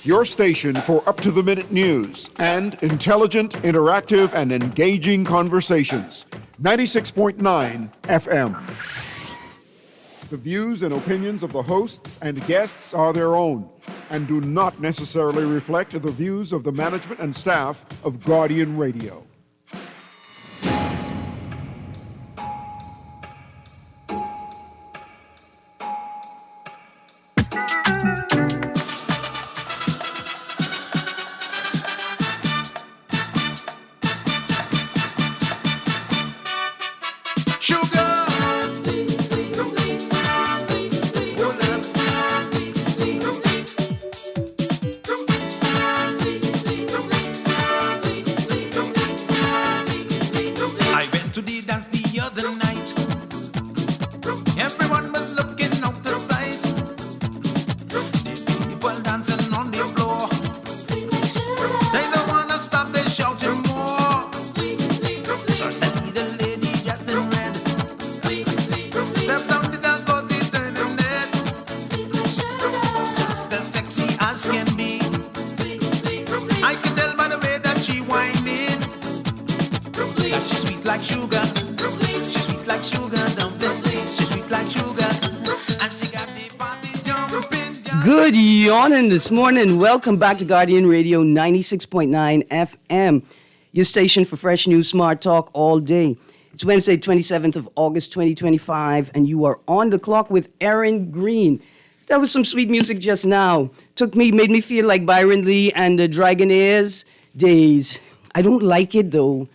Your station for up-to-the-minute news and intelligent, interactive, and engaging conversations. 96.9 FM. The views and opinions of the hosts and guests are their own and do not necessarily reflect the views of the management and staff of Guardian Radio. This morning, welcome back to Guardian Radio 96.9 FM, your station for fresh news, smart talk all day. It's Wednesday, 27th of August, 2025, and you are on the clock with Erin, Greene. That was some sweet music just now. Made me feel like Byron Lee and the Dragonaires days. I don't like it though.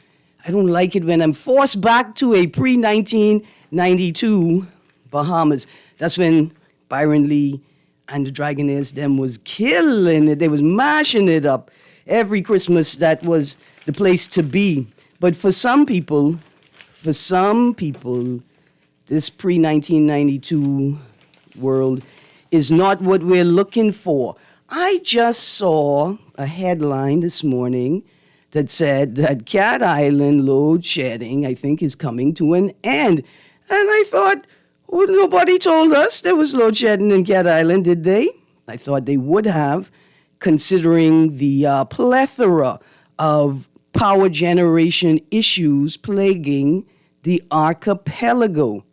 I don't like it when I'm forced back to a pre-1992 Bahamas. That's when Byron Lee and the Dragonaires them was killing it. They was mashing it up. Every Christmas, that was the place to be. But for some people, this pre-1992 world is not what we're looking for. I just saw a headline this morning that said that Cat Island load shedding, I think, is coming to an end. And I thought, well, nobody told us there was load shedding in Cat Island, did they? I thought they would have, considering the plethora of power generation issues plaguing the archipelago.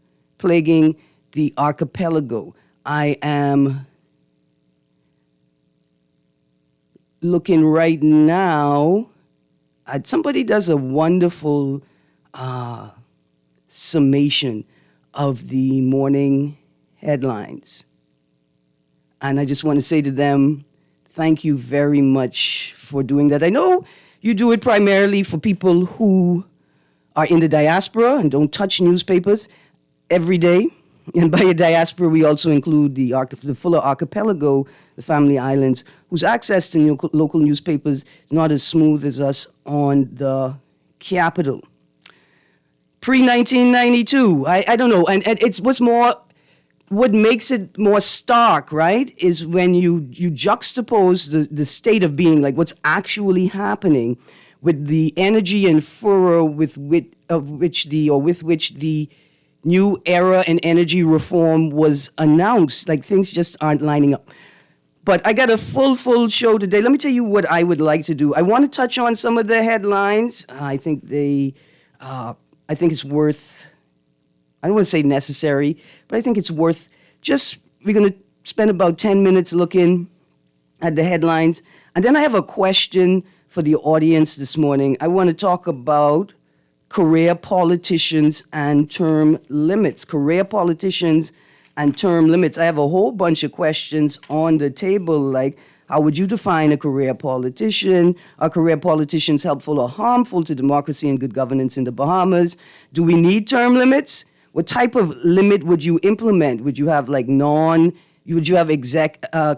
I am looking right now at somebody does a wonderful summation of the morning headlines. And I just want to say to them, thank you very much for doing that. I know you do it primarily for people who are in the diaspora and don't touch newspapers every day. And by a diaspora, we also include the fuller archipelago, the family islands, whose access to local newspapers is not as smooth as us on the capital. Pre-1992, I don't know, and it's what makes it more stark, right, is when you juxtapose the state of being, like what's actually happening, with the energy and furor with which the new era and energy reform was announced. Like things just aren't lining up. But I got a full show today. Let me tell you what I would like to do. I want to touch on some of the headlines. I think it's worth, I don't want to say necessary, but I think it's worth we're going to spend about 10 minutes looking at the headlines. And then I have a question for the audience this morning. I want to talk about career politicians and term limits. I have a whole bunch of questions on the table, like, how would you define a career politician? Are career politicians helpful or harmful to democracy and good governance in the Bahamas? Do we need term limits? What type of limit would you implement? Would you have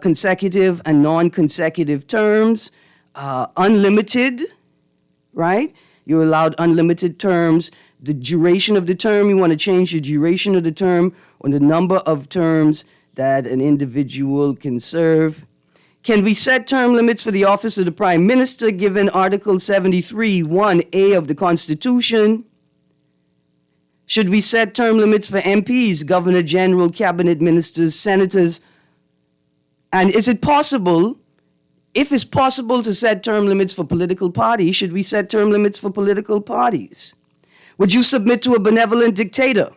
consecutive and non-consecutive terms? Unlimited, right? You're allowed unlimited terms. The duration of the term, you want to change the duration of the term or the number of terms that an individual can serve. Can we set term limits for the office of the Prime Minister given Article 73, 1A of the Constitution? Should we set term limits for MPs, Governor General, Cabinet Ministers, Senators? And is it possible if it's possible to set term limits for political parties, should we set term limits for political parties? Would you submit to a benevolent dictator?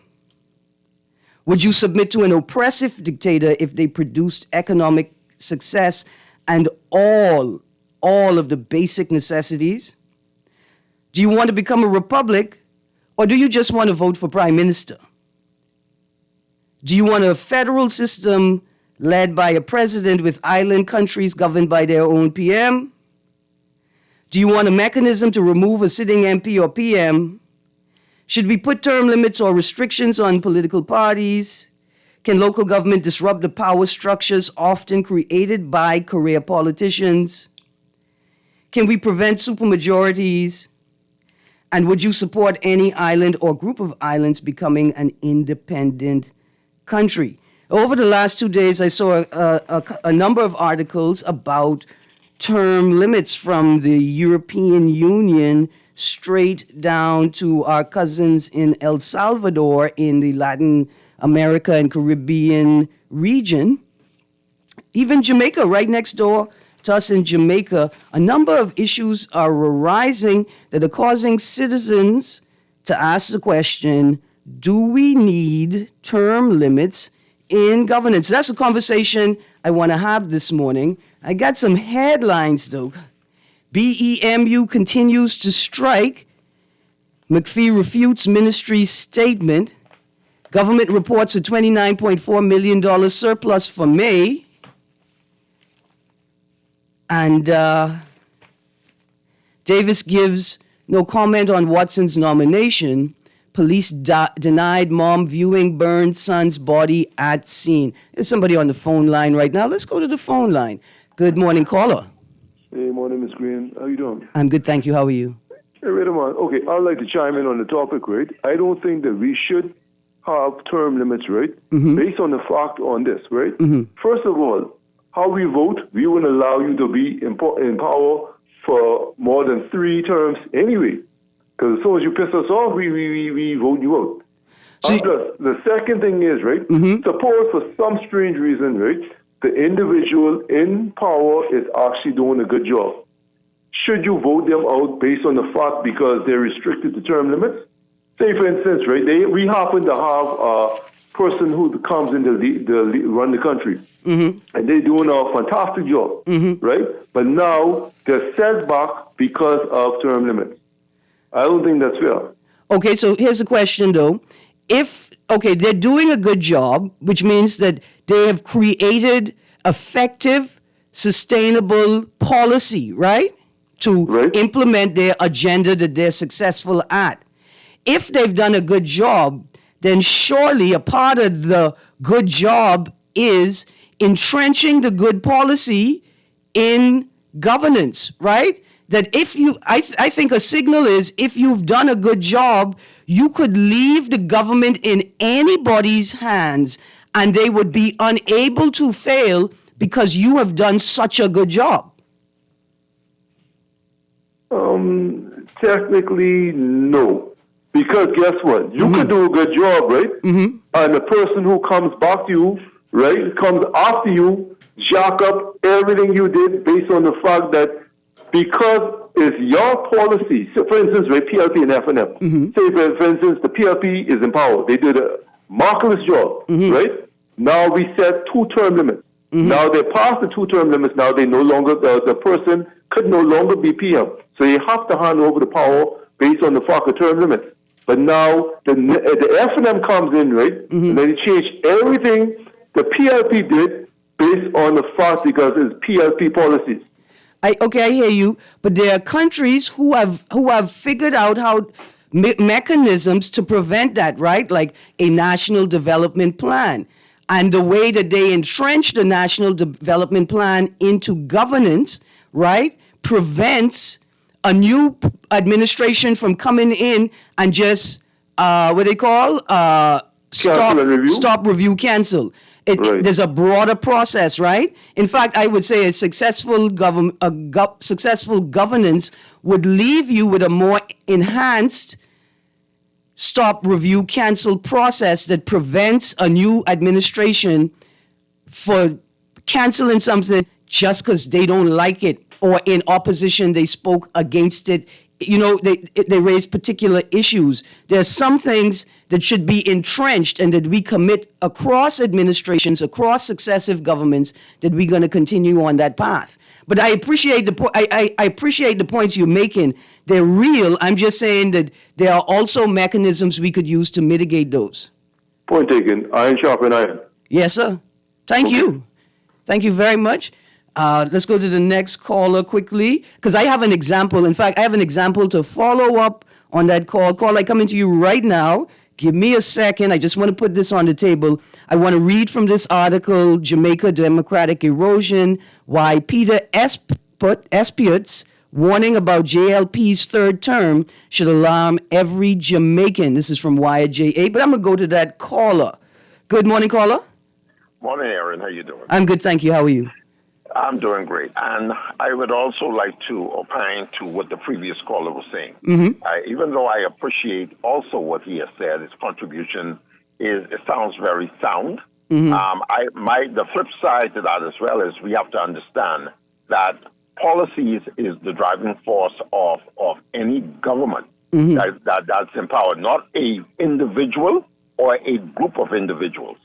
Would you submit to an oppressive dictator if they produced economic success and all of the basic necessities? Do you want to become a republic, or do you just want to vote for prime minister? Do you want a federal system led by a president with island countries governed by their own PM? Do you want a mechanism to remove a sitting MP or PM? Should we put term limits or restrictions on political parties? Can local government disrupt the power structures often created by career politicians? Can we prevent supermajorities? And would you support any island or group of islands becoming an independent country? Over the last 2 days, I saw a number of articles about term limits from the European Union straight down to our cousins in El Salvador in the Latin America and Caribbean region. Even Jamaica, right next door to us in Jamaica, a number of issues are arising that are causing citizens to ask the question, do we need term limits in governance? That's a conversation I want to have this morning. I got some headlines, though. BEMU continues to strike. McPhee refutes ministry's statement. Government reports a $29.4 million surplus for May. And Davis gives no comment on Watson's nomination. Police denied mom viewing burned son's body at scene. There's somebody on the phone line right now. Let's go to the phone line. Good morning, caller. Hey, morning, Ms. Greene. How you doing? I'm good, thank you. How are you? Hey, right on. Okay, I'd like to chime in on the topic, right? I don't think that we should have term limits, right? Based on the fact on this, right? First of all, how we vote, we wouldn't allow you to be in power for more than 3 terms anyway. Because as soon as you piss us off, we vote you out. See, The second thing is, right, suppose for some strange reason, right, the individual in power is actually doing a good job. Should you vote them out based on the fact because they're restricted to term limits? Say, for instance, right, we happen to have a person who comes in to run the country, and they're doing a fantastic job, right? But now they're set back because of term limits. I don't think that's fair. Okay, so here's the question, though. They're doing a good job, which means that they have created effective, sustainable policy, right? To implement their agenda that they're successful at. If they've done a good job, then surely a part of the good job is entrenching the good policy in governance, right? That I think a signal is if you've done a good job, you could leave the government in anybody's hands and they would be unable to fail because you have done such a good job. Technically, no. Because guess what? You could do a good job, right? And the person who comes back to you, right, comes after you, jack up everything you did based on the fact that because it's your policy. So, for instance, right, PLP and FNM. Say, for instance, the PLP is in power. They did a marvelous job, right? Now we set 2 term limits. Now they passed the 2 term limits. Now they no longer, the person could no longer be PM. So you have to hand over the power based on the fact of term limits. But now the FNM comes in, right? And then they change everything the PLP did based on the fact because it's PLP policies. I hear you, but there are countries who have figured out how mechanisms to prevent that, right? Like a national development plan. And the way that they entrench the national development plan into governance, right, prevents a new administration from coming in and just, stop, review, cancel. There's a broader process, right? In fact, I would say a successful governance would leave you with a more enhanced stop, review, cancel process that prevents a new administration for canceling something just because they don't like it, or in opposition they spoke against it. You know, they raise particular issues. There's some things that should be entrenched and that we commit across administrations, across successive governments, that we're going to continue on that path. But I appreciate I appreciate the points you're making. They're real. I'm just saying that there are also mechanisms we could use to mitigate those. Point taken. Iron sharpen iron. Yes, sir. Thank you. Thank you very much. Let's go to the next caller quickly, because I have an example. In fact, I have an example to follow up on that call. Caller, coming to you right now. Give me a second. I just want to put this on the table. I want to read from this article, Jamaica Democratic Erosion, why Peter Espiot's warning about JLP's third term should alarm every Jamaican. This is from Wired JA, but I'm going to go to that caller. Good morning, caller. Morning, Erin. How you doing? I'm good, thank you. How are you? I'm doing great. And I would also like to opine to what the previous caller was saying. Even though I appreciate also what he has said, his contribution it sounds very sound. The flip side to that as well is we have to understand that policies is the driving force of any government that's empowered, not a individual or a group of individuals.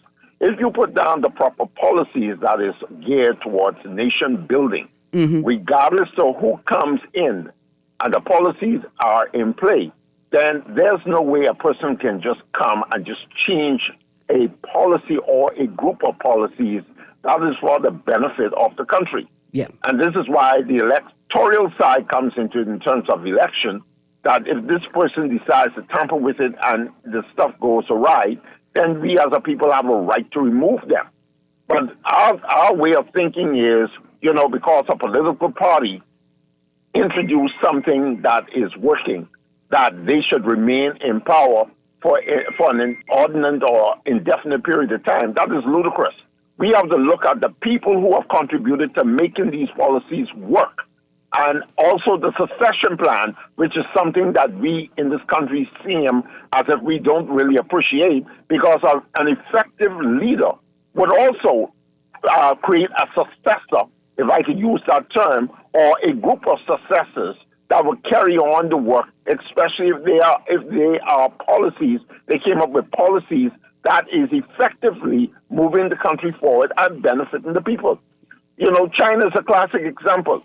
If you put down the proper policies that is geared towards nation building, regardless of who comes in, and the policies are in play, then there's no way a person can just come and just change a policy or a group of policies that is for the benefit of the country. Yeah. And this is why the electoral side comes into in terms of election, that if this person decides to tamper with it and the stuff goes awry, then we as a people have a right to remove them. But our way of thinking is, because a political party introduced something that is working, that they should remain in power for an inordinate or indefinite period of time. That is ludicrous. We have to look at the people who have contributed to making these policies work. And also the succession plan, which is something that we in this country seem as if we don't really appreciate, because an effective leader would also create a successor, if I could use that term, or a group of successors that would carry on the work, especially if they are policies, they came up with policies that is effectively moving the country forward and benefiting the people. China is a classic example.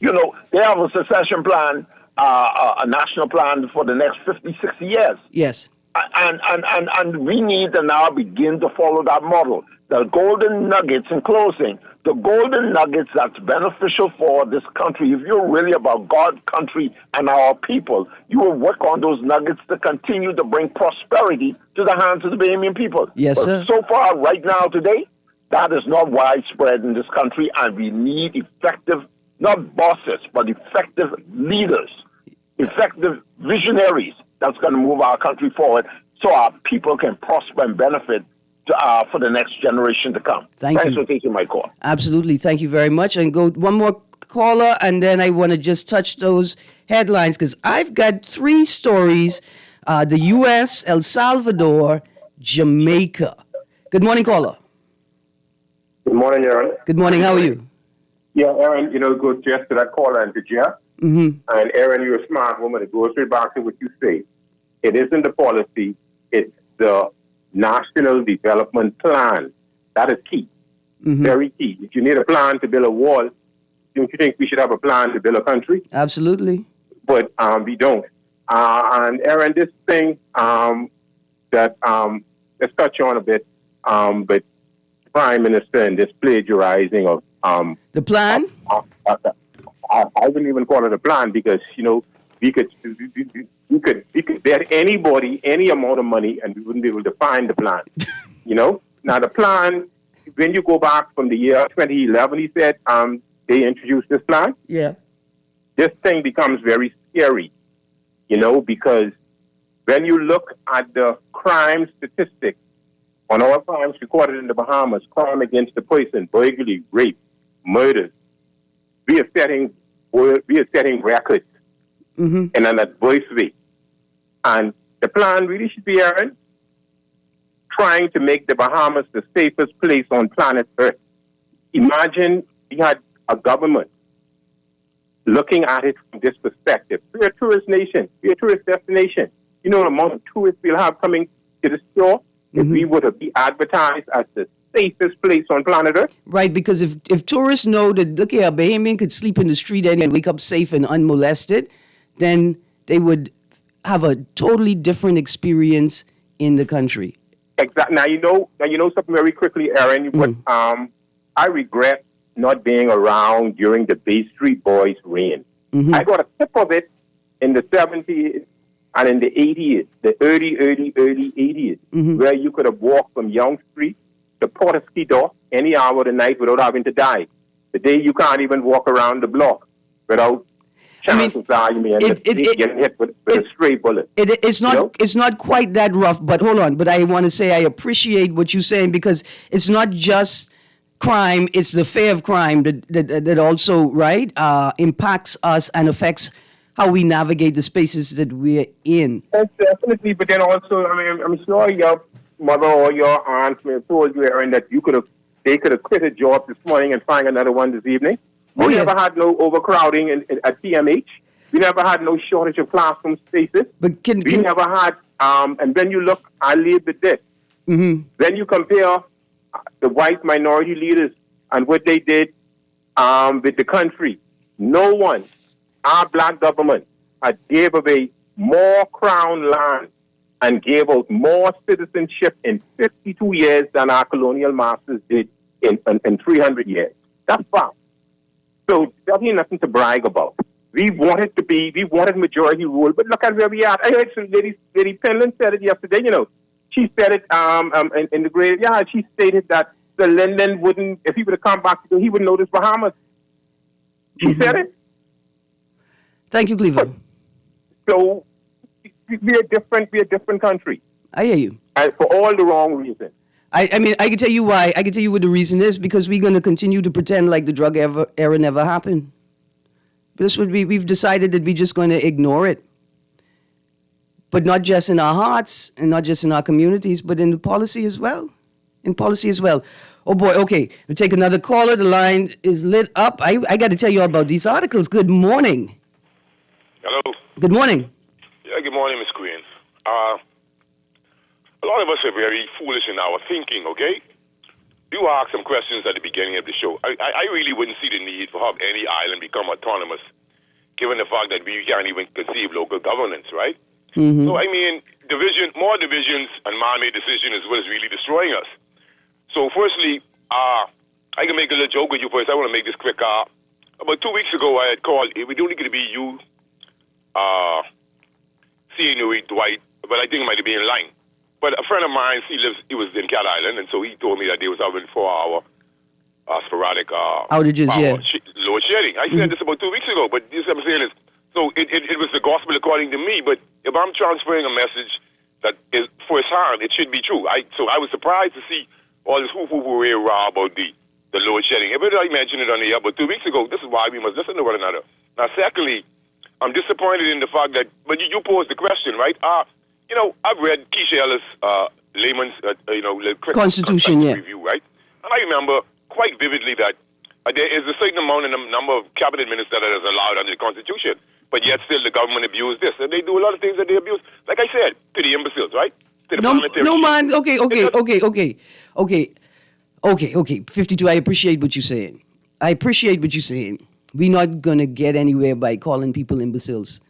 They have a succession plan, a national plan for the next 50, 60 years. Yes. And we need to now begin to follow that model. The golden nuggets, in closing, the golden nuggets that's beneficial for this country, if you're really about God, country, and our people, you will work on those nuggets to continue to bring prosperity to the hands of the Bahamian people. Yes, but sir. So far, right now, today, that is not widespread in this country, and we need effective, not bosses, but effective leaders, effective visionaries that's going to move our country forward so our people can prosper and benefit for the next generation to come. Thanks for taking my call. Absolutely. Thank you very much. And go one more caller, and then I want to just touch those headlines, because I've got 3 stories, the U.S., El Salvador, Jamaica. Good morning, caller. Good morning, Erin. Good morning. How are you? Yeah, Erin, good just to that caller and to Jeff. And Erin, you're a smart woman. It goes right back to what you say. It isn't the policy, it's the National Development Plan. That is key. Very key. If you need a plan to build a wall, don't you think we should have a plan to build a country? Absolutely. But we don't. And Erin, this thing that let's touch on a bit, but Prime Minister and this plagiarizing of the plan? I wouldn't even call it a plan, because we could bet anybody any amount of money and we wouldn't be able to find the plan. Now the plan, when you go back from the year 2011, he said they introduced this plan. Yeah. This thing becomes very scary, because when you look at the crime statistics on all crimes recorded in the Bahamas, crime against the person, burglary, rape, murders, we are setting records in an adverse way. And the plan really should be, Erin, trying to make the Bahamas the safest place on planet Earth. Imagine we had a government looking at it from this perspective. We're a tourist nation. We're a tourist destination. You know the amount of tourists we'll have coming to the store if we were to be advertised as the safest place on planet Earth. Right, because if tourists know that, look here, a Bahamian could sleep in the street and wake up safe and unmolested, then they would have a totally different experience in the country. Exactly. Now you know something very quickly, Erin. What I regret not being around during the Bay Street Boys reign. I got a tip of it in the 70s and in the 80s, the early 80s, where you could have walked from Young Street to Porterski Door any hour of the night without having to die. Today you can't even walk around the block without chances are you may end up getting hit with a stray bullet. It's not it's not quite that rough, but hold on. But I want to say I appreciate what you're saying, because it's not just crime, it's the fear of crime that also, right, impacts us and affects how we navigate the spaces that we're in. Yes, definitely, but then also, I mean, I'm sure your mother or your aunt may have told you, Erin, that they could have quit a job this morning and find another one this evening. We never had no overcrowding at TMH. We never had no shortage of classroom spaces. But we never had, and when you look, I labor this. Then you compare the white minority leaders and what they did with the country. No one, our black government, had gave away more crown land and gave out more citizenship in 52 years than our colonial masters did in 300 years. That's fact. So that ain't nothing to brag about. We wanted majority rule, but look at where we are. I heard some Lady Penland said it yesterday, She said it in the graveyard. She stated that the Linden wouldn't, if he would have come back, he wouldn't notice Bahamas. She said it. Thank you, Cleveland. So we're a different country. I hear you. And for all the wrong reasons. I mean, I can tell you why. I can tell you what the reason is, because we're going to continue to pretend like the drug era never happened. We've decided that we're just going to ignore it. But not just in our hearts and not just in our communities, but in the policy as well. Oh boy, okay. We'll take another caller. The line is lit up. I got to tell you all about these articles. Good morning. Hello. Good morning. Yeah, good morning, Miss Greene. A lot of us are very foolish in our thinking, okay? You asked some questions at the beginning of the show. I really wouldn't see the need for have any island become autonomous, given the fact that we can't even conceive local governance, right? So, I mean, more divisions and man-made decisions is what is really destroying us. So, firstly, I can make a little joke with you first. I want to make this quick. About 2 weeks ago, I had called. It was only going to be you, seeing Dwight, but I think it might be in line. But a friend of mine, he was in Cat Island, and so he told me that they was having 4-hour sporadic outages, load shedding. I said this about 2 weeks ago, but this I'm saying is, so it was the gospel according to me, but if I'm transferring a message that is firsthand, it should be true. So I was surprised to see all this hoo-hoo about the load shedding. If I mentioned it on the air about 2 weeks ago, this is why we must listen to one another. Now, secondly, I'm disappointed in the fact that, but you posed the question, right? I've read Keisha Ellis' layman's, Constitution review, right? And I remember quite vividly that there is a certain amount in the number of cabinet ministers that is allowed under the Constitution, but yet still the government abuse this. And they do a lot of things that they abuse, like I said, to the imbeciles, right? To the parliamentary. No, man. Okay. 52, I appreciate what you're saying. We're not going to get anywhere by calling people imbeciles.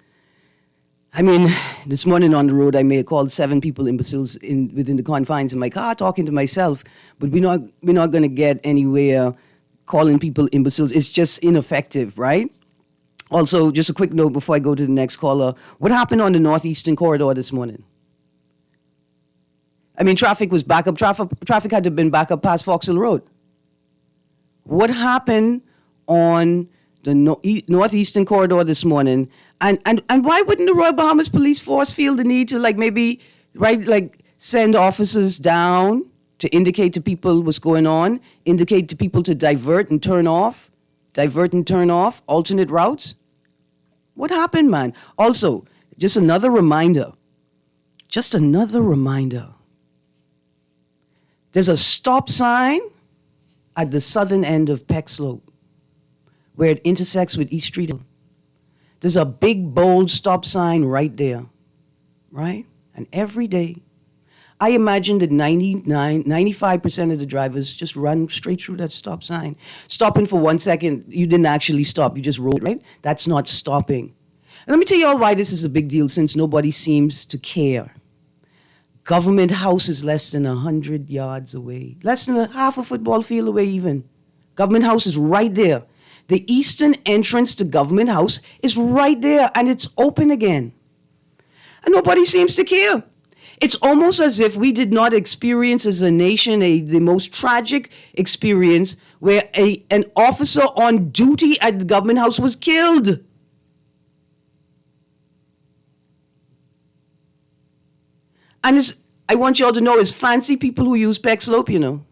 I mean, this morning on the road, I may have called 7 people imbeciles within the confines of my car, talking to myself. But we're not going to get anywhere calling people imbeciles. It's just ineffective, right? Also, just a quick note before I go to the next caller. What happened on the Northeastern Corridor this morning? I mean, traffic was back up. Traffic had to have been back up past Fox Hill Road. What happened on the Northeastern Corridor this morning? And why wouldn't the Royal Bahamas Police Force feel the need to send officers down to indicate to people what's going on, indicate to people to divert and turn off, alternate routes? What happened, man? Also, just another reminder. There's a stop sign at the southern end of Peck Slope. where it intersects with East Street. There's a big, bold stop sign right there, right? And every day, I imagine that 95% of the drivers just run straight through that stop sign. Stopping for 1 second, you didn't actually stop, you just rolled, right? That's not stopping. And let me tell you all why this is a big deal, since nobody seems to care. Government House is less than 100 yards away, less than half a football field away even. Government House is right there. The eastern entrance to Government House is right there, and it's open again. And nobody seems to care. It's almost as if we did not experience as a nation the most tragic experience where an officer on duty at the Government House was killed. And I want you all to know, it's fancy people who use Peck Slope, you know.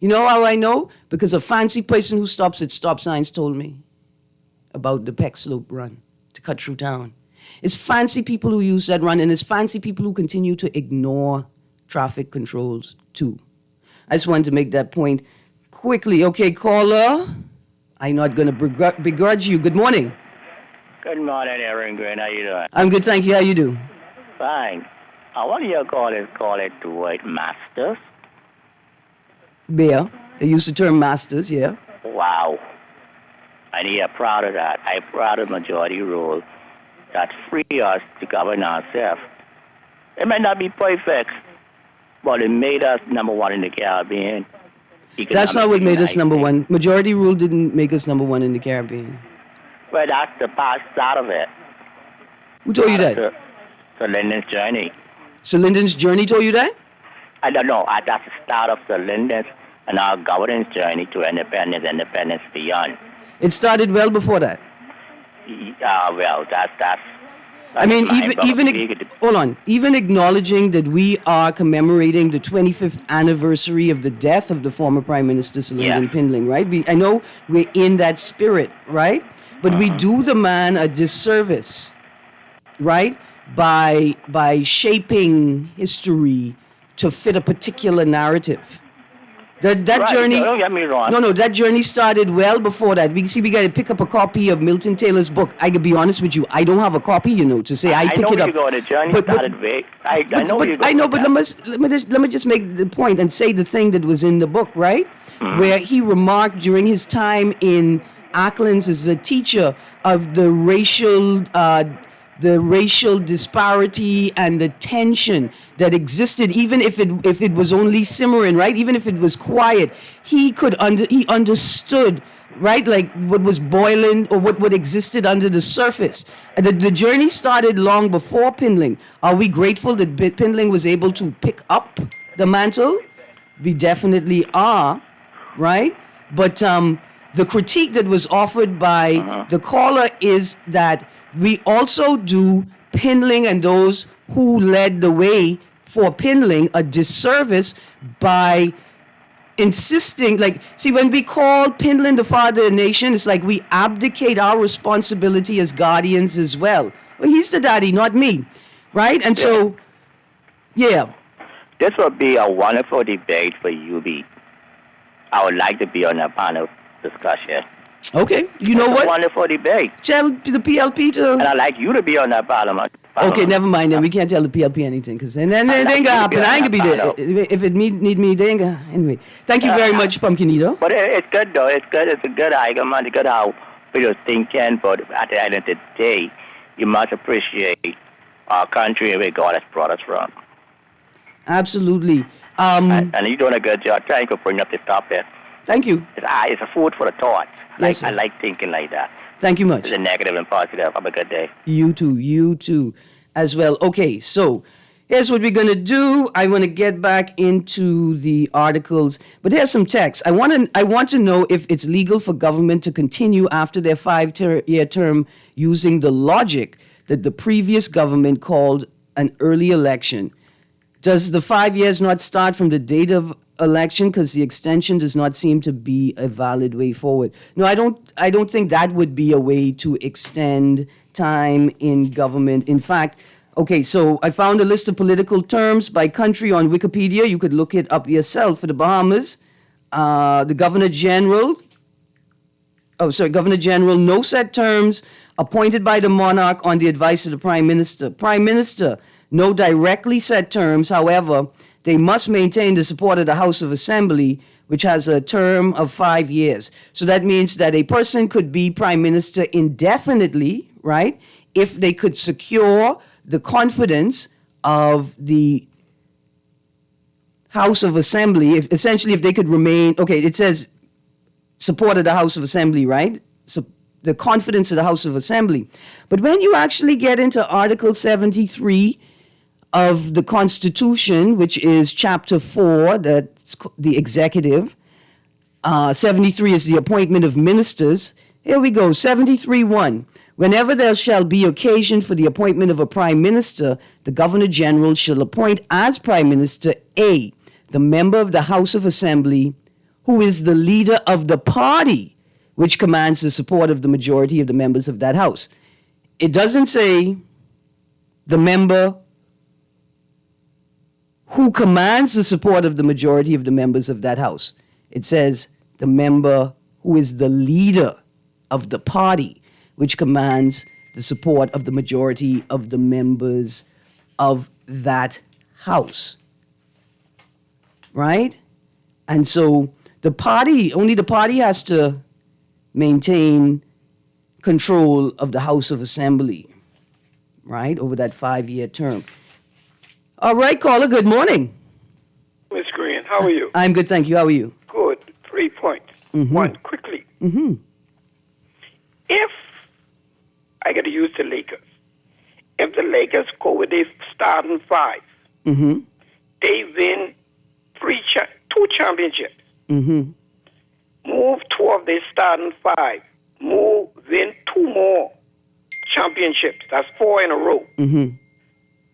You know how I know? Because a fancy person who stops at stop signs told me about the Peck Slope run to cut through town. It's fancy people who use that run, and it's fancy people who continue to ignore traffic controls too. I just wanted to make that point quickly. Okay, caller, I'm not going to begrudge you. Good morning. Good morning, Erin, Greene. How you doing? I'm good, thank you. How you do? Fine. I want you to call it the word masters. Yeah, they use the term masters, yeah. Wow. And you are proud of that. I'm proud of majority rule that free us to govern ourselves. It may not be perfect, but it made us number one in the Caribbean. That's not what made us number one. Majority rule didn't make us number one in the Caribbean. Well, that's the past start of it. Who told you that? So Lyndon's journey. So Lyndon's journey told you that? I don't know. That's the start of the Lyndon's and our governance journey to independence beyond. It started well before that. Well, that's I mean, hold on. Even acknowledging that we are commemorating the 25th anniversary of the death of the former Prime Minister Sir Lyndon Pindling, right? I know we're in that spirit, right? But we do the man a disservice, right? By shaping history to fit a particular narrative. That right, journey. Don't get me wrong. No, that journey started well before that. We got to pick up a copy of Milton Taylor's book. I could be honest with you. I don't have a copy, to say I pick it up. I know the journey started vague. I know but let me just make the point and say the thing that was in the book, right? Mm-hmm. Where he remarked during his time in Acklands as a teacher of the racial disparity and the tension that existed, even if it was only simmering, right? Even if it was quiet, he understood, right? Like what was boiling or what existed under the surface. And the journey started long before Pindling. Are we grateful that Pindling was able to pick up the mantle? We definitely are, right? But the critique that was offered by the caller is that we also do Pindling and those who led the way for Pindling a disservice by insisting, when we call Pindling the father of the nation, it's like we abdicate our responsibility as guardians as well. Well, he's the daddy, not me, right? And so, yeah. This would be a wonderful debate for UB. I would like to be on a panel discussion. Okay, you know what? A wonderful debate. Tell the PLP to... And I'd like you to be on that parliament. Okay, never mind then. We can't tell the PLP anything, because then it ain't gonna happen. I ain't gonna be there. If it need me, they ain't gonna... Anyway, thank you very much, Pumpkinito. But it's good, though. It's good. It's a good argument. It's good how people thinking, but at the end of the day, you must appreciate our country and where God has brought us from. Absolutely. And you're doing a good job. Thank you for bringing up this topic. Thank you. It's a food for the thoughts. Yes, I like thinking like that. Thank you much. It's a negative and positive. Have a good day. You too, as well. Okay, so here's what we're going to do. I want to get back into the articles, but here's some text. I want to know if it's legal for government to continue after their 5-year term using the logic that the previous government called an early election. Does the 5 years not start from the date of election, because the extension does not seem to be a valid way forward? No, I don't think that would be a way to extend time in government. In fact, okay, so I found a list of political terms by country on Wikipedia. You could look it up yourself. For the Bahamas, the Governor General Governor General, no set terms, appointed by the monarch on the advice of the Prime Minister. Prime Minister, no directly set terms. However, they must maintain the support of the House of Assembly, which has a term of 5 years. So that means that a person could be Prime Minister indefinitely, right? If they could secure the confidence of the House of Assembly, if they could remain, it says support of the House of Assembly, right? So the confidence of the House of Assembly. But when you actually get into Article 73 of the Constitution, which is Chapter 4, that's the executive, 73 is the appointment of ministers. Here we go, 73:1. Whenever there shall be occasion for the appointment of a Prime Minister, the Governor General shall appoint as Prime Minister A, the member of the House of Assembly, who is the leader of the party which commands the support of the majority of the members of that House. It doesn't say the member who commands the support of the majority of the members of that House. It says the member who is the leader of the party which commands the support of the majority of the members of that House. Right? And so only the party has to maintain control of the House of Assembly, right, over that 5-year term. All right, caller, good morning. Ms. Greene, how are you? I'm good, thank you. How are you? Good. 3 points. One, quickly. If I got to use the Lakers, if the Lakers go with a starting 5, they win 2 championships. Move 2 of their starting 5. Win 2 more championships. That's 4 in a row.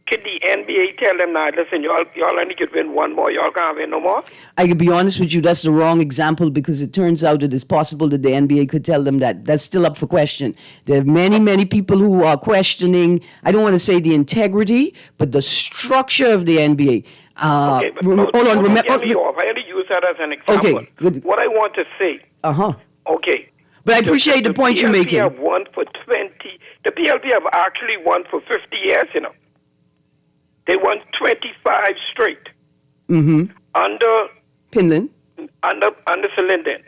Can the NBA tell them now, listen, y'all only could win 1 more, y'all can't win no more? I could be honest with you, that's the wrong example, because it turns out it is possible that the NBA could tell them that. That's still up for question. There are many, many people who are questioning, I don't want to say the integrity, but the structure of the NBA. Okay, but hold on. I only use that as an example. Okay, good. What I want to say. Okay. But I appreciate the point you're making. The PLP have won for 20. The PLP have actually won for 50 years, you know. They won 25 straight. Under Pinland. Under Linden.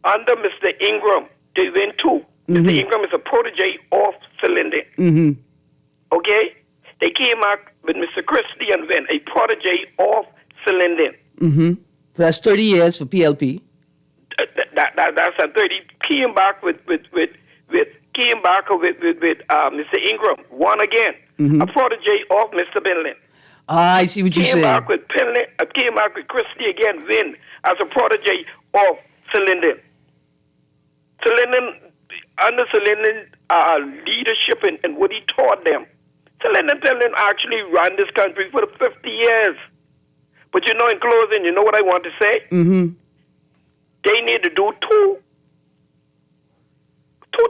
Under Mr. Ingram, they win 2. Mr. Ingram is a protege of Linden. Okay? They came out with Mr. Christie and win, a protege of Linden. So that's 30 years for PLP. That's a 30. Came back with Mr. Ingram, won again. A protege of Mr. Pinland. I see what you're saying. Came back with Christie again, win as a protege of Linden. Under Linden leadership and what he taught them, Linden actually ran this country for 50 years. But you know, in closing, you know what I want to say? They need to do two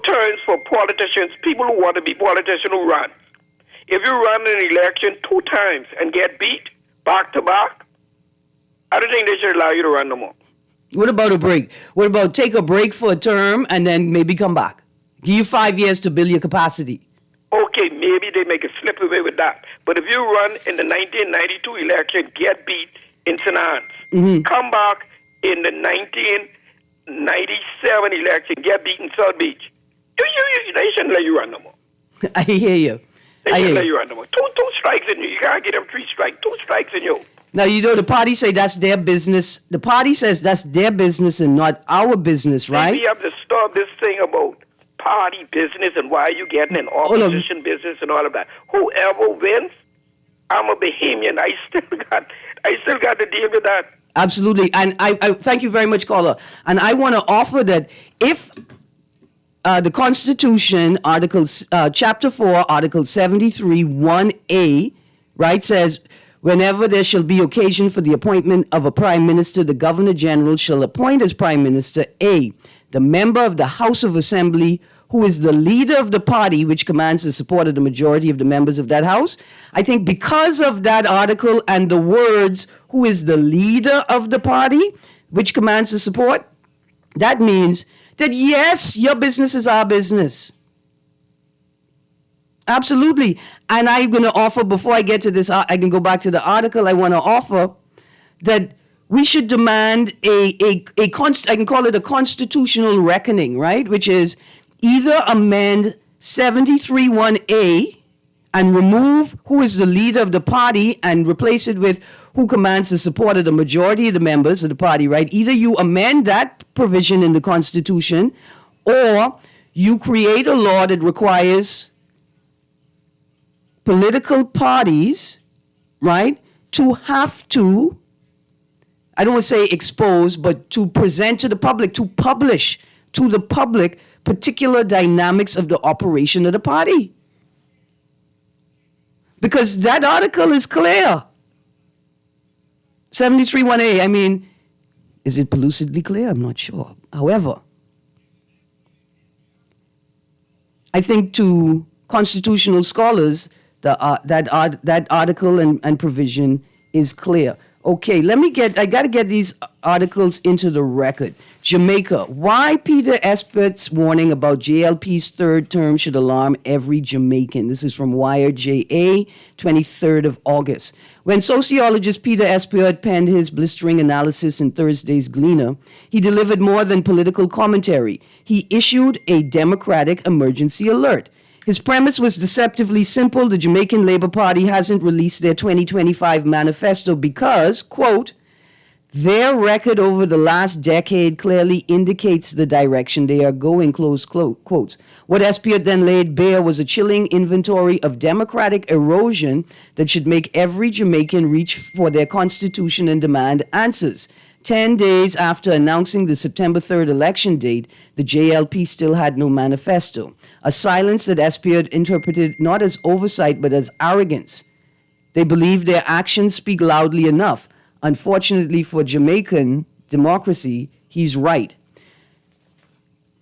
turns for politicians, people who want to be politicians who run. If you run an election 2 times and get beat back to back, I don't think they should allow you to run no more. What about a break? What about take a break for a term and then maybe come back? Give you 5 years to build your capacity. Okay, maybe they make a slip away with that. But if you run in the 1992 election, get beat in St. Anne's, come back in the 1997 election, get beat in South Beach, they shouldn't let you run no more. I hear you. They shouldn't let you run no more. Two strikes in you. You can't get them 3 strikes. 2 strikes in you. Now, you know, the party say that's their business. The party says that's their business and not our business, right? We have to stop this thing about party business and why you getting in opposition business and all of that. Whoever wins, I'm a Bahamian. I still got to deal with that. Absolutely. And I thank you very much, caller. And I want to offer that if the Constitution, Chapter 4, Article 73, 1A, right, says, whenever there shall be occasion for the appointment of a Prime Minister, the Governor General shall appoint as Prime Minister A, the member of the House of Assembly who is the leader of the party which commands the support of the majority of the members of that House. I think because of that article and the words, who is the leader of the party which commands the support, that means that yes, your business is our business. Absolutely. And I'm going to offer, before I get to this, I can go back to the article. I want to offer that we should demand I can call it a constitutional reckoning, right? Which is either amend 73(1)(a) and remove who is the leader of the party and replace it with who commands the support of the majority of the members of the party, right? Either you amend that provision in the Constitution, or you create a law that requires political parties, right, to have to, I don't want to say expose, but to present to the public, to publish to the public particular dynamics of the operation of the party. Because that article is clear. 73(1)(a), I mean, is it lucidly clear? I'm not sure. However, I think to constitutional scholars, that article and provision is clear. Okay, I got to get these articles into the record. Jamaica, why Peter Espert's warning about JLP's third term should alarm every Jamaican. This is from Wired JA, 23rd of August. When sociologist Peter Espert penned his blistering analysis in Thursday's Gleaner, he delivered more than political commentary. He issued a democratic emergency alert. His premise was deceptively simple. The Jamaican Labour Party hasn't released their 2025 manifesto because, quote, their record over the last decade clearly indicates the direction they are going, close quotes. What Espert then laid bare was a chilling inventory of democratic erosion that should make every Jamaican reach for their constitution and demand answers. 10 days after announcing the September 3rd election date, the JLP still had no manifesto, a silence that Espert interpreted not as oversight but as arrogance. They believe their actions speak loudly enough. Unfortunately for Jamaican democracy, he's right.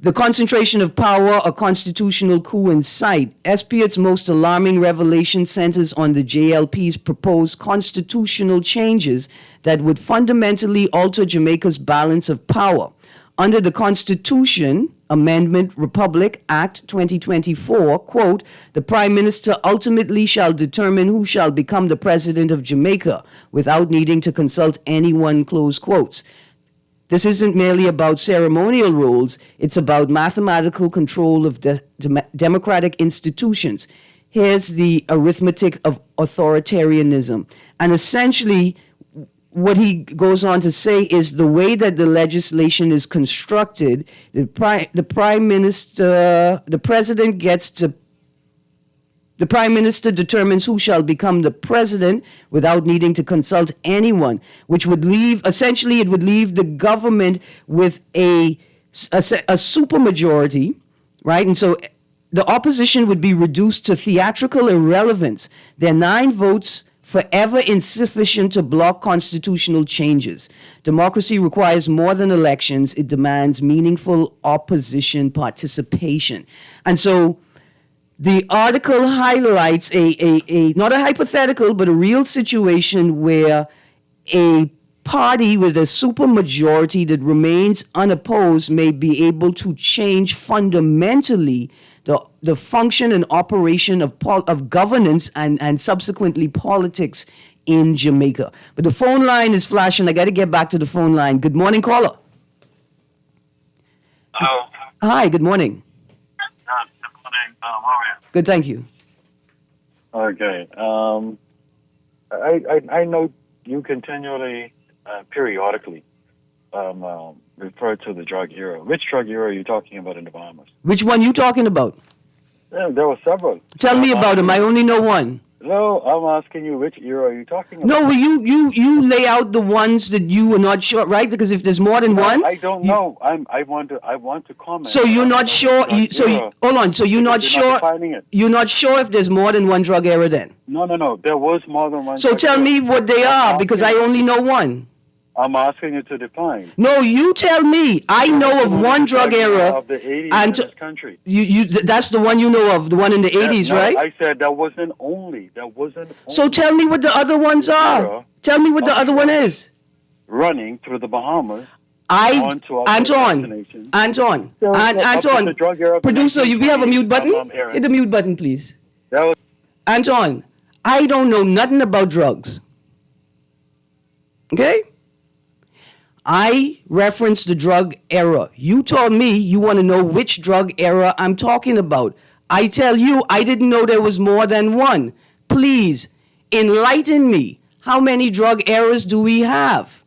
The concentration of power, a constitutional coup in sight. Espert's most alarming revelation centers on the JLP's proposed constitutional changes that would fundamentally alter Jamaica's balance of power. Under the Constitution, Amendment Republic Act 2024, quote, the Prime Minister ultimately shall determine who shall become the President of Jamaica without needing to consult anyone, close quotes. This isn't merely about ceremonial roles, it's about mathematical control of democratic institutions. Here's the arithmetic of authoritarianism. And essentially, what he goes on to say is the way that the legislation is constructed, the Prime Minister determines who shall become the president without needing to consult anyone, which would leave the government with a supermajority, right? And so the opposition would be reduced to theatrical irrelevance. Their 9 votes forever insufficient to block constitutional changes. Democracy requires more than elections. It demands meaningful opposition participation. And so the article highlights a not a hypothetical, but a real situation where a party with a supermajority that remains unopposed may be able to change fundamentally the function and operation of governance and subsequently politics in Jamaica. But the phone line is flashing. I got to get back to the phone line. Good morning, caller. Hello. Hi, good morning. Good morning. How are you? Good, thank you. Okay. I know you continually, periodically, refer to the drug era. Which drug era are you talking about in the Bahamas? Which one you talking about? Yeah, there were several. Tell me about them. I only know one. No, I'm asking you which era are you talking about? No, well, you lay out the ones that you are not sure, right? Because if there's more than one, I don't know. I want to comment. So you're not sure. Hold on. So you're not sure. You're not sure if there's more than one drug era then. No. There was more than one. So tell me what they are, because I only know one. I'm asking you to define. No, you tell me. I know of one drug era of the 80s and in this country. That's the one you know of, the one in the 80s, no, right? I said that wasn't only. So tell me what the other ones are. Tell me what the other one is. Running through the Bahamas. on to our destination. Anton, So, up to the drug era of the producer, we have a mute button? Erin. Hit the mute button, please. That was Anton, I don't know nothing about drugs. Okay? I referenced the drug era. You told me you want to know which drug era I'm talking about. I tell you, I didn't know there was more than one. Please, enlighten me. How many drug eras do we have?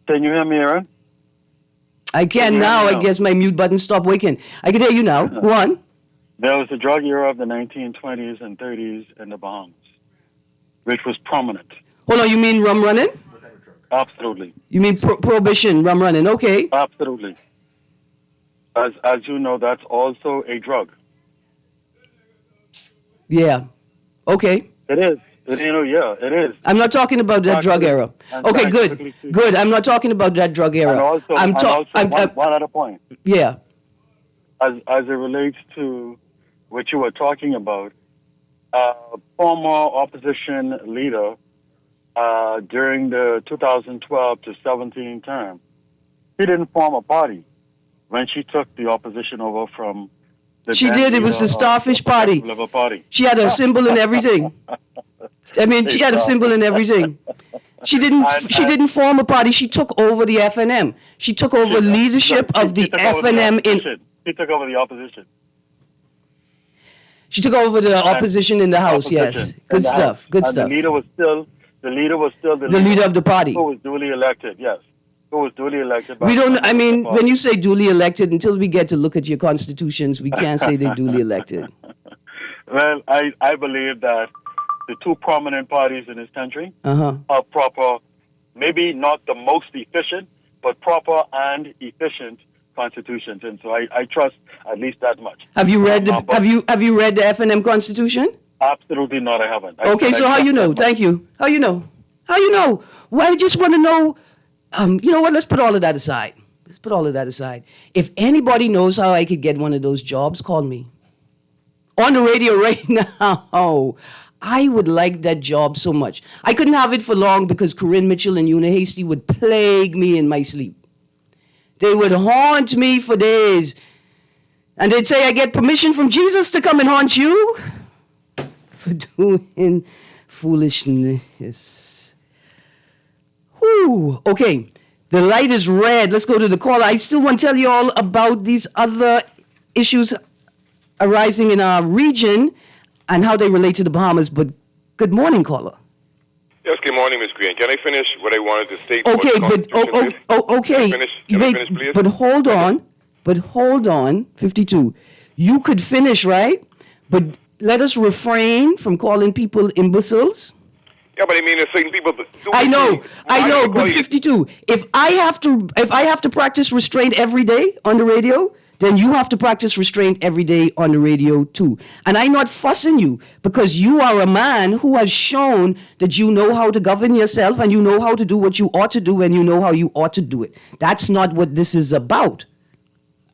Can you hear me, Erin? I can now. I guess my mute button stopped working. I can hear you now. Go on. There was the drug era of the 1920s and 30s in the Bahamas, which was prominent. Hold on, you mean rum running? Absolutely. You mean prohibition, rum running? Okay. Absolutely. As you know, that's also a drug. Yeah. Okay. It is. It is. I'm not talking about that drug era. Okay, good. Good. I'm not talking about that drug era. And also, one other point. Yeah. As it relates to what you were talking about, former opposition leader during the 2012 to 17 term, he didn't form a party when she took the opposition over from the She did. It was the Starfish Party. She had a symbol and everything. I mean, she had a symbol and everything. She didn't form a party. She took over the FNM. She took over leadership of the FNM in. She took over the opposition. She took over the opposition in the House. Yes, good stuff. Good stuff. The leader was still the leader of the party. Who was duly elected? Yes, who was duly elected. We don't. I mean, when you say duly elected, until we get to look at your constitutions, we can't say they're duly elected. Well, I believe that the two prominent parties in this country are proper, maybe not the most efficient, but proper and efficient constitutions, and so I trust at least that much. Have you read Have you read the FNM Constitution? Absolutely not. I haven't. Okay, so how you know? Thank you. How you know? How you know? Well, I just want to know. You know what? Let's put all of that aside. Let's put all of that aside. If anybody knows how I could get one of those jobs, call me. On the radio right now. I would like that job so much. I couldn't have it for long because Corinne Mitchell and Una Hasty would plague me in my sleep. They would haunt me for days. And they'd say, I get permission from Jesus to come and haunt you for doing foolishness. Whew. Okay, the light is red. Let's go to the caller. I still want to tell you all about these other issues arising in our region and how they relate to the Bahamas. But good morning, caller. Yes, good morning, Ms. Greene. Can I finish what I wanted to state? Okay, but okay. Can I finish, please? But hold on, 52. You could finish, right? But let us refrain from calling people imbeciles. Yeah, but I mean, there's certain people. I know, but 52. If I have to practice restraint every day on the radio, then you have to practice restraint every day on the radio too. And I'm not fussing you because you are a man who has shown that you know how to govern yourself and you know how to do what you ought to do and you know how you ought to do it. That's not what this is about.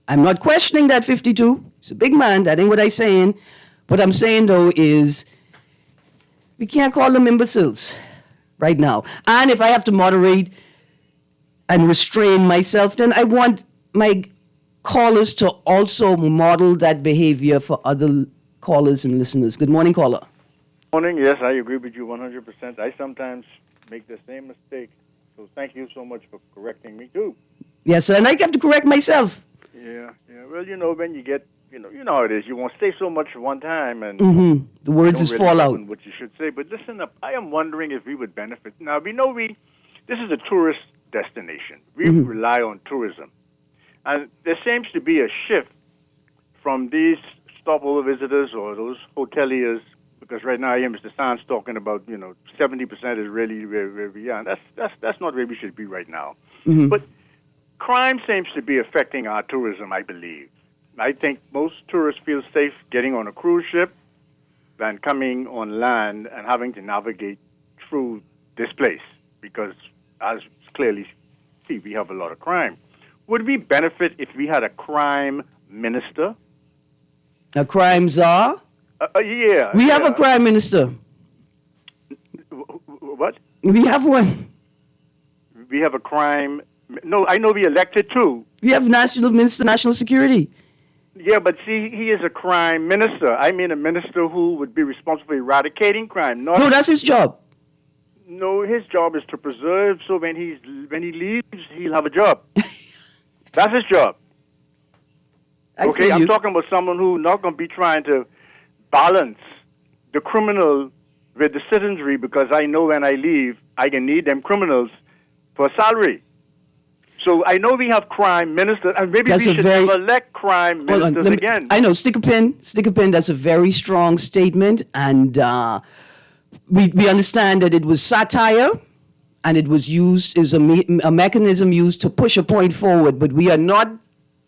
I'm not questioning that 52. He's a big man. That ain't what I'm saying. What I'm saying though is we can't call them imbeciles right now. And if I have to moderate and restrain myself, then I want my callers to also model that behavior for other callers and listeners. Good morning, caller. Morning. Yes, I agree with you 100%. I sometimes make the same mistake. So thank you so much for correcting me too. Yes, and I have to correct myself. Yeah. Well, when you get, you know how it is. You want to say so much at one time, and the words just fall out. What you should say. But listen up. I am wondering if we would benefit. Now we know this is a tourist destination. We rely on tourism. And there seems to be a shift from these stopover visitors or those hoteliers, because right now I hear Mr. Sands talking about, 70% is really where we are. And that's not where we should be right now. But crime seems to be affecting our tourism, I believe. I think most tourists feel safe getting on a cruise ship than coming on land and having to navigate through this place, because as clearly see, we have a lot of crime. Would we benefit if we had a crime minister? A crime czar? Yeah. We have a crime minister. What? We have one. We have a crime No, I know we elected two. We have National Minister of National Security. Yeah, but see, he is a crime minister. I mean, a minister who would be responsible for eradicating crime. Not No, that's his job. No, his job is to preserve. So when he leaves, he'll have a job. That's his job. Okay, I'm talking about someone who's not going to be trying to balance the criminal with the citizenry, because I know when I leave, I can need them criminals for salary. So I know we have crime ministers, and maybe we should never elect crime ministers again. I know, stick a pin. That's a very strong statement, and we understand that it was satire, and it was a mechanism used to push a point forward, but we are not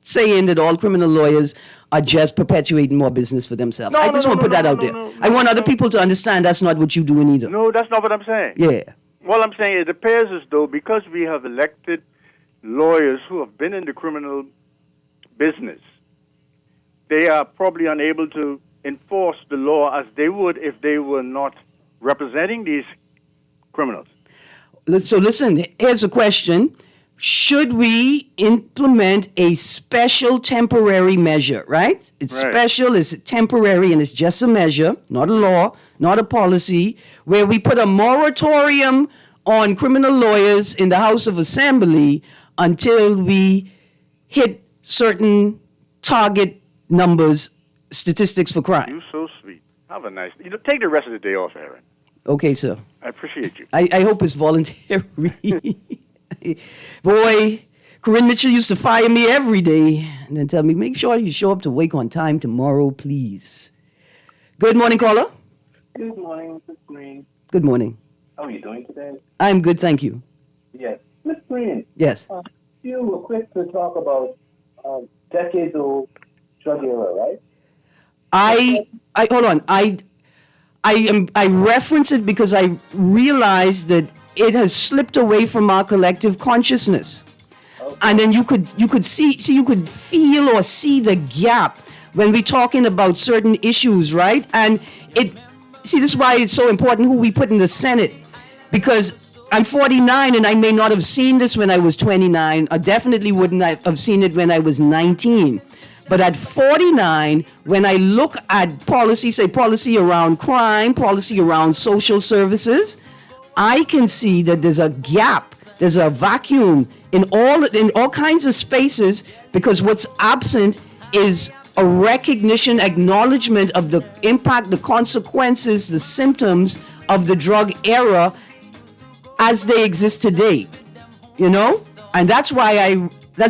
saying that all criminal lawyers are just perpetuating more business for themselves. I just want to put that out there. I want other people to understand that's not what you're doing either. No, that's not what I'm saying. Yeah. Well, I'm saying it appears as though because we have elected lawyers who have been in the criminal business, they are probably unable to enforce the law as they would if they were not representing these criminals. So listen, here's a question. Should we implement a special temporary measure, right? It's special, it's temporary, and it's just a measure, not a law, not a policy, where we put a moratorium on criminal lawyers in the House of Assembly until we hit certain target numbers, statistics for crime. You're so sweet. Have a nice... take the rest of the day off, Erin. Okay, sir. I appreciate you. I hope it's voluntary. Boy, Corinne Mitchell used to fire me every day and then tell me, make sure you show up to wake on time tomorrow, please. Good morning, caller. Good morning, Mrs. Greene. Good morning. How are you doing today? I'm good, thank you. Yes. Ms. Greene. Yes. You were quick to talk about decades-old drug era, right? Hold on. I reference it because I realize that it has slipped away from our collective consciousness. Okay. And then you could feel or see the gap when we're talking about certain issues, right? And this is why it's so important who we put in the Senate, because I'm 49 and I may not have seen this when I was 29. I definitely wouldn't have seen it when I was 19. But at 49, when I look at policy around crime, policy around social services, I can see that there's a gap, there's a vacuum in all kinds of spaces, because what's absent is a recognition, acknowledgement of the impact, the consequences, the symptoms of the drug era as they exist today, And that's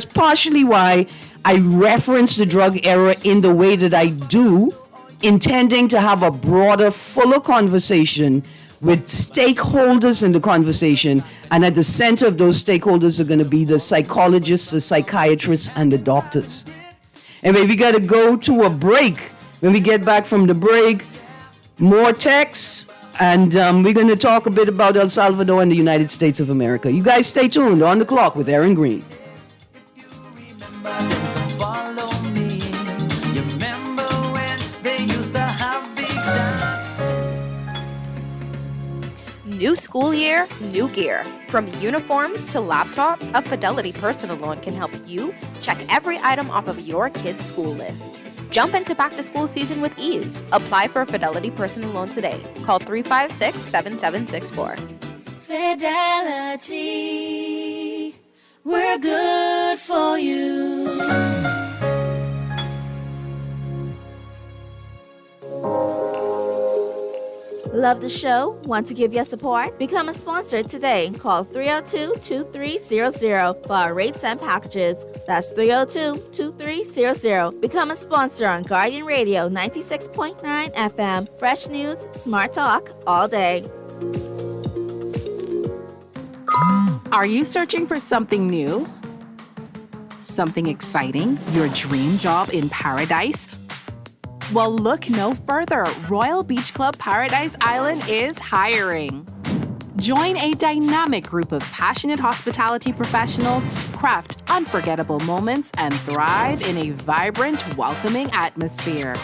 partially why I reference the drug era in the way that I do, intending to have a broader, fuller conversation with stakeholders in the conversation. And at the center of those stakeholders are going to be the psychologists, the psychiatrists, and the doctors. And we got to go to a break. When we get back from the break, more texts, and we're going to talk a bit about El Salvador and the United States of America. You guys stay tuned. On the Clock with Erin Greene. New school year, new gear. From uniforms to laptops, a Fidelity personal loan can help you check every item off of your kid's school list. Jump into back-to-school season with ease. Apply for a Fidelity personal loan today. Call 356-7764. Fidelity, we're good for you. Love the show? Want to give your support? Become a sponsor today. Call 302-2300 for our rates and packages. That's 302-2300. Become a sponsor on Guardian Radio 96.9 FM. Fresh news, smart talk, all day. Are you searching for something new? Something exciting? Your dream job in paradise? Well, look no further. Royal Beach Club Paradise Island is hiring. Join a dynamic group of passionate hospitality professionals, craft unforgettable moments, and thrive in a vibrant, welcoming atmosphere.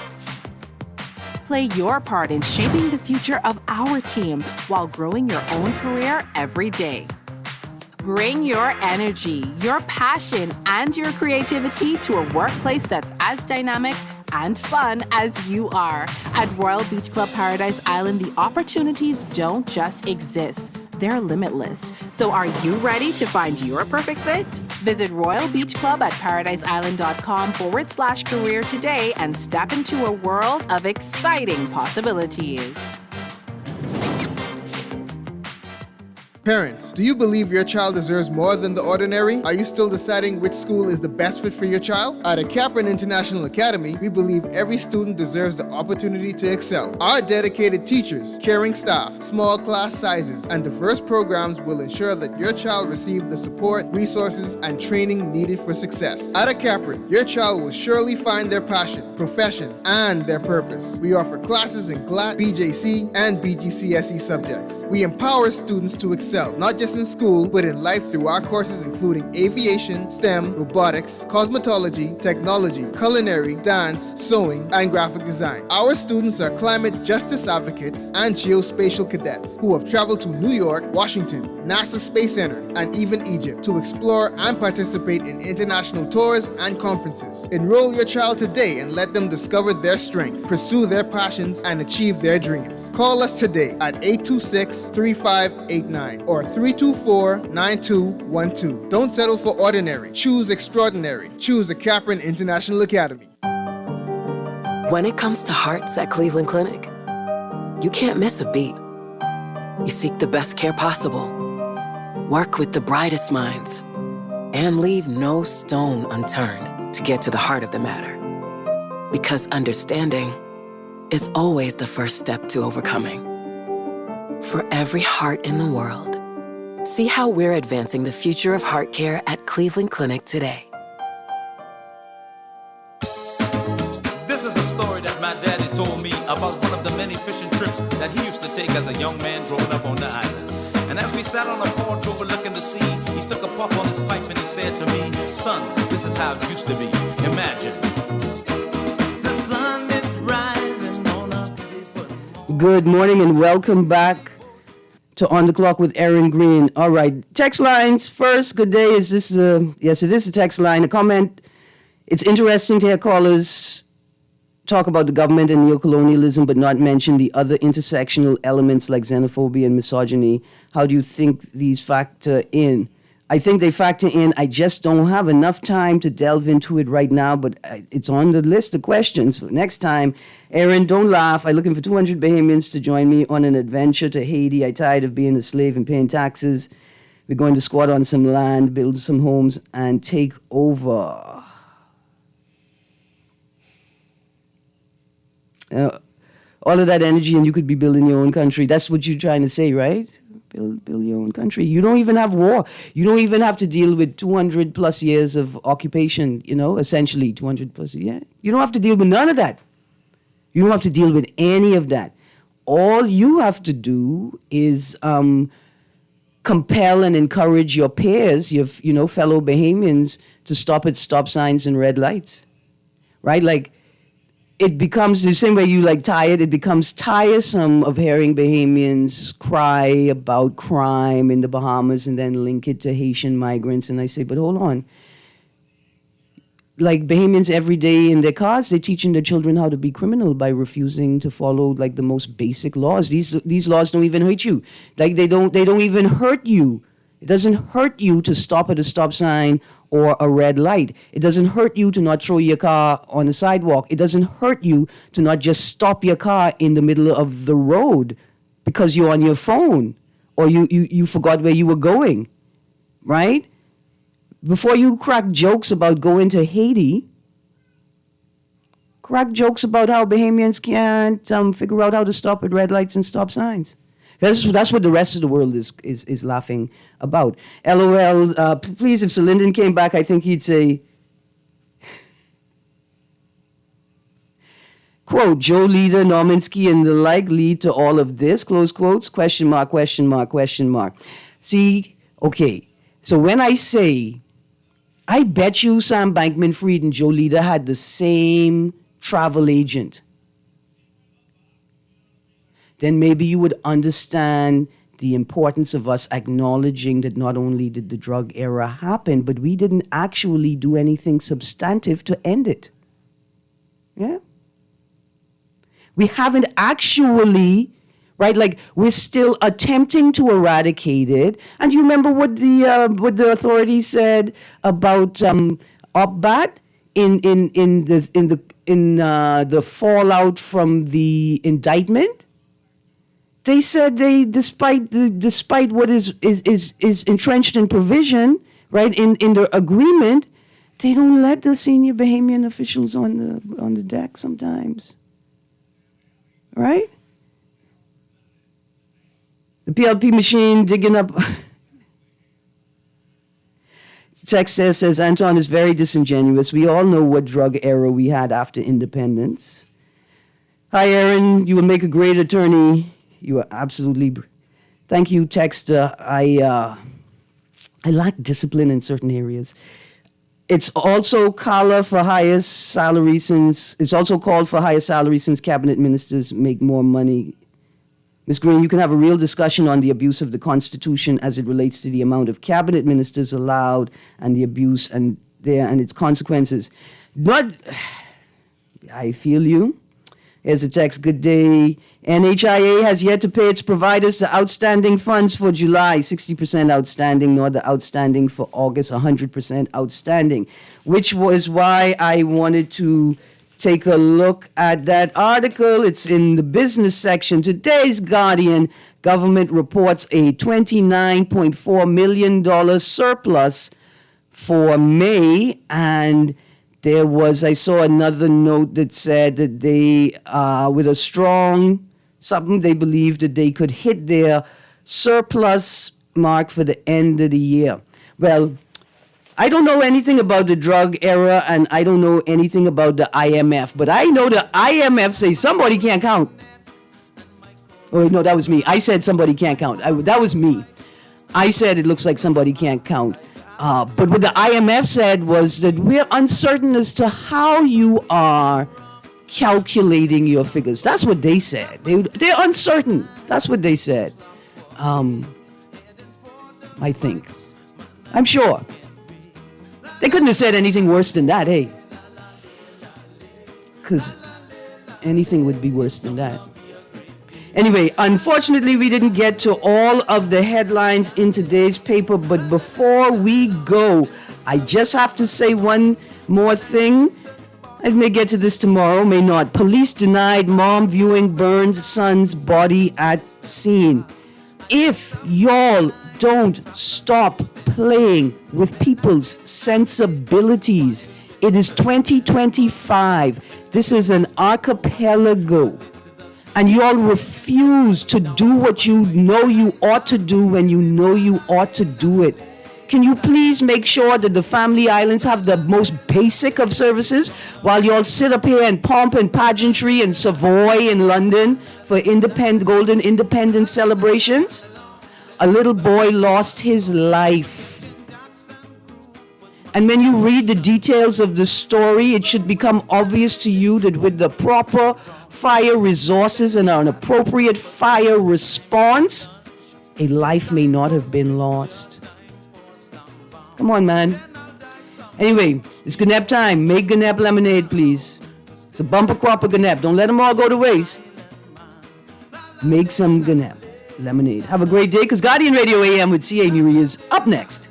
Play your part in shaping the future of our team while growing your own career every day. Bring your energy, your passion, and your creativity to a workplace that's as dynamic and fun as you are. At Royal Beach Club Paradise Island, the opportunities don't just exist. They're limitless. So are you ready to find your perfect fit? Visit Royal Beach Club at paradiseisland.com/career today and step into a world of exciting possibilities. Parents, do you believe your child deserves more than the ordinary? Are you still deciding which school is the best fit for your child? At Akapran International Academy, we believe every student deserves the opportunity to excel. Our dedicated teachers, caring staff, small class sizes, and diverse programs will ensure that your child receives the support, resources, and training needed for success. At Akapran, your child will surely find their passion, profession, and their purpose. We offer classes in GLAT, BJC, and BGCSE subjects. We empower students to excel, not just in school, but in life through our courses including aviation, STEM, robotics, cosmetology, technology, culinary, dance, sewing, and graphic design. Our students are climate justice advocates and geospatial cadets who have traveled to New York, Washington, NASA Space Center, and even Egypt to explore and participate in international tours and conferences. Enroll your child today and let them discover their strength, pursue their passions, and achieve their dreams. Call us today at 826-3589 or 324-9212. Don't settle for ordinary. Choose extraordinary. Choose Akapran International Academy. When it comes to hearts at Cleveland Clinic, you can't miss a beat. You seek the best care possible, work with the brightest minds, and leave no stone unturned to get to the heart of the matter. Because understanding is always the first step to overcoming. For every heart in the world, see how we're advancing the future of heart care at Cleveland Clinic today. This is a story that my daddy told me about one of the many fishing trips that he used to take as a young man growing up on the island. And as we sat on a porch overlooking the sea, he took a puff on his pipe and he said to me, "Son, this is how it used to be. Imagine. The sun is rising on a beautiful morning." Good morning and welcome back to On the Clock with Erin Greene. All right, text lines first. Good day. Is this yes, it is a text line. A comment. It's interesting to hear callers talk about the government and neocolonialism, but not mention the other intersectional elements like xenophobia and misogyny. How do you think these factor in? I think they factor in. I just don't have enough time to delve into it right now, but it's on the list of questions for next time. Erin, don't laugh. I'm looking for 200 Bahamians to join me on an adventure to Haiti. I'm tired of being a slave and paying taxes. We're going to squat on some land, build some homes, and take over. All of that energy, and you could be building your own country. That's what you're trying to say, right? Build your own country. You don't even have war. You don't even have to deal with 200 plus years of occupation, essentially 200 plus, yeah. You don't have to deal with none of that. You don't have to deal with any of that. All you have to do is compel and encourage your peers, your fellow Bahamians, to stop at stop signs and red lights, right? Like, it becomes the same way you tired. It becomes tiresome of hearing Bahamians cry about crime in the Bahamas and then link it to Haitian migrants. And I say, but hold on. Like Bahamians every day in their cars, they're teaching their children how to be criminal by refusing to follow the most basic laws. These laws don't even hurt you. They don't even hurt you. It doesn't hurt you to stop at a stop sign or a red light. It doesn't hurt you to not throw your car on the sidewalk. It doesn't hurt you to not just stop your car in the middle of the road because you're on your phone or you forgot where you were going, right? Before you crack jokes about going to Haiti, crack jokes about how Bahamians can't figure out how to stop at red lights and stop signs. That's what the rest of the world is laughing about. LOL, please, if Sir Lyndon came back, I think he'd say, quote, Joe Leader, Normansky, and the like lead to all of this, close quotes, question mark, question mark, question mark. See, okay, so when I say, I bet you Sam Bankman-Fried and Joe Leader had the same travel agent, then maybe you would understand the importance of us acknowledging that not only did the drug era happen, but we didn't actually do anything substantive to end it. Yeah? We haven't actually, right? Like, we're still attempting to eradicate it. And you remember what the authorities said about OPBAT in the fallout from the indictment? They said despite what is entrenched in provision, right, in the agreement, they don't let the senior Bahamian officials on the deck sometimes. Right? The PLP machine digging up. Text says, Anton is very disingenuous. We all know what drug era we had after independence. Hi, Erin. You will make a great attorney. You are absolutely. Thank you, Texter. I lack discipline in certain areas. It's also called for higher salary since cabinet ministers make more money. Ms. Greene, you can have a real discussion on the abuse of the Constitution as it relates to the amount of cabinet ministers allowed and the abuse and its consequences. I feel you. Here's a text. Good day. NHIA has yet to pay its providers the outstanding funds for July, 60% outstanding, nor the outstanding for August, 100% outstanding, which was why I wanted to take a look at that article. It's in the business section. Today's Guardian, government reports a $29.4 million surplus for May, and I saw another note that said that they, with a strong something, they believed that they could hit their surplus mark for the end of the year. Well, I don't know anything about the drug era, and I don't know anything about the IMF, but I know the IMF says somebody can't count. Oh, no, that was me. I said somebody can't count. That was me. I said it looks like somebody can't count. But what the IMF said was that we're uncertain as to how you are calculating your figures. That's what they said. They're uncertain. That's what they said. I think. I'm sure. They couldn't have said anything worse than that, eh? Because anything would be worse than that. Anyway, unfortunately, we didn't get to all of the headlines in today's paper, but before we go, I just have to say one more thing. I may get to this tomorrow, may not. Police denied mom viewing burned son's body at scene. If y'all don't stop playing with people's sensibilities, it is 2025. This is an archipelago. And you all refuse to do what you know you ought to do when you know you ought to do it. Can you please make sure that the family islands have the most basic of services while you all sit up here and pomp and pageantry in Savoy in London for golden independence celebrations? A little boy lost his life. And when you read the details of the story, it should become obvious to you that with the proper fire resources and an appropriate fire response, a life may not have been lost. Come on, man. Anyway, it's Gnep time. Make Gnep lemonade, please. It's a bumper crop of Gnep. Don't let them all go to waste. Make some Gnep lemonade. Have a great day, because Guardian Radio AM with C.A. Nuri is up next.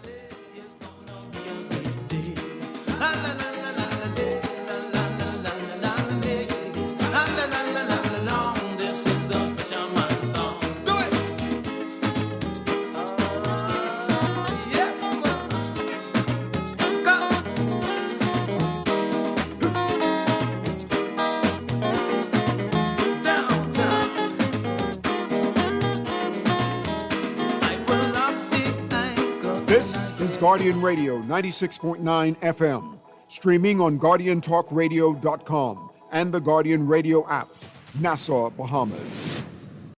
This is Guardian Radio 96.9 FM, streaming on GuardianTalkRadio.com and the Guardian Radio app, Nassau, Bahamas.